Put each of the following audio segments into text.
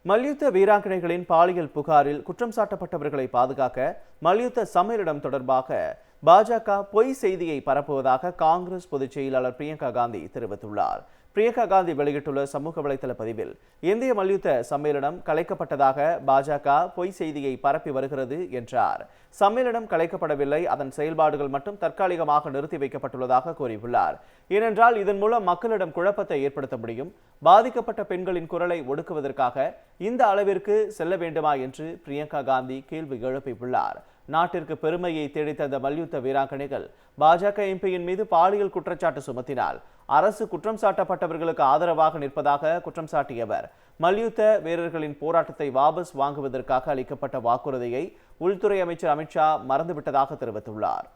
மல்யுத்த வீராங்கனைகளின் பாலியல் புகாரில் குற்றம் சாட்டப்பட்டவர்களை பாதுகாக்க மல்யுத்த சம்மேளனம் தொடர்பாக பாஜக பொய் செய்தியை பரப்புவதாக காங்கிரஸ் பொதுச் செயலாளர் பிரியங்கா காந்தி தெரிவித்துள்ளார். பிரியங்கா காந்தி வெளியிட்டுள்ள சமூக வலைதள பதிவில், இந்திய மல்யுத்த சம்மேளனம் கலைக்கப்பட்டதாக பாஜக பொய் செய்தியை பரப்பி வருகிறது என்றார். சம்மேளனம் கலைக்கப்படவில்லை, அதன் செயல்பாடுகள் மட்டும் தற்காலிகமாக நிறுத்தி வைக்கப்பட்டுள்ளதாக கூறியுள்ளார். ஏனென்றால் இதன் மூலம் மக்களிடம் குழப்பத்தை ஏற்படுத்த முடியும். பாதிக்கப்பட்ட பெண்களின் குரலை ஒடுக்குவதற்காக இந்த அளவிற்கு செல்ல வேண்டுமா என்று பிரியங்கா காந்தி கேள்வி எழுப்பியுள்ளார். நாட்டிற்கு பெருமையை தேடித்தந்த மல்யுத்த வீராங்கனைகள் பாஜக எம்பியின் மீது பாலியல் குற்றச்சாட்டு சுமத்தினால் அரசு குற்றம் சாட்டப்பட்டவர்களுக்கு ஆதரவாக நிற்பதாக குற்றம் சாட்டியவர், மல்யுத்த வீரர்களின் போராட்டத்தை வாபஸ் வாங்குவதற்காக அளிக்கப்பட்ட வாக்குறுதியை உள்துறை அமைச்சர் அமித்ஷா மறந்துவிட்டதாக தெரிவித்துள்ளார்.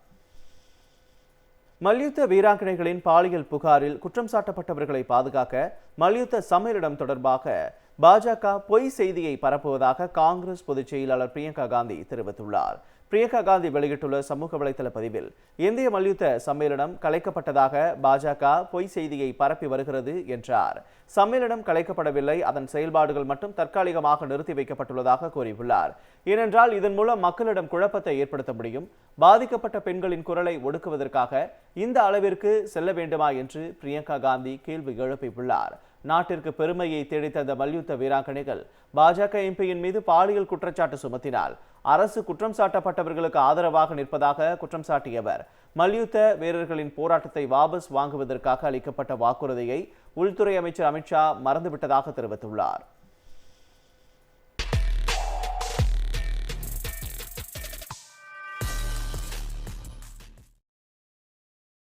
மல்யுத்த வீராங்கனைகளின் பாலியல் புகாரில் குற்றம் சாட்டப்பட்டவர்களை பாதுகாக்க மல்யுத்த சம்மேளனம் தொடர்பாக பாஜக பொய் செய்தியை பரப்புவதாக காங்கிரஸ் பொதுச் செயலாளர் பிரியங்கா காந்தி தெரிவித்துள்ளார். பிரியங்கா காந்தி வெளியிட்டுள்ள சமூக வலைதள பதிவில், இந்திய மல்யுத்த சம்மேளனம் கலைக்கப்பட்டதாக பாஜக பொய் செய்தியை பரப்பி வருகிறது என்றார். சம்மேளனம் கலைக்கப்படவில்லை, அதன் செயல்பாடுகள் மட்டும் தற்காலிகமாக நிறுத்தி வைக்கப்பட்டுள்ளதாக கூறியுள்ளார். ஏனென்றால் இதன் மூலம் மக்களிடம் குழப்பத்தை ஏற்படுத்த முடியும். பாதிக்கப்பட்ட பெண்களின் குரலை ஒடுக்குவதற்காக இந்த அளவிற்கு செல்ல வேண்டுமா என்று பிரியங்கா காந்தி கேள்வி எழுப்பியுள்ளார். நாட்டிற்கு பெருமையை தேடித்தந்த மல்யுத்த வீராங்கனைகள் பாஜக எம்பியின் மீது பாலியல் குற்றச்சாட்டு சுமத்தினால் அரசு குற்றம் சாட்டப்பட்டவர்களுக்கு ஆதரவாக நிற்பதாக குற்றம் சாட்டியவர், மல்யுத்த வீரர்களின் போராட்டத்தை வாபஸ் வாங்குவதற்காக அளிக்கப்பட்ட வாக்குறுதியை உள்துறை அமைச்சர் அமித்ஷா மறந்துவிட்டதாக தெரிவித்துள்ளார்.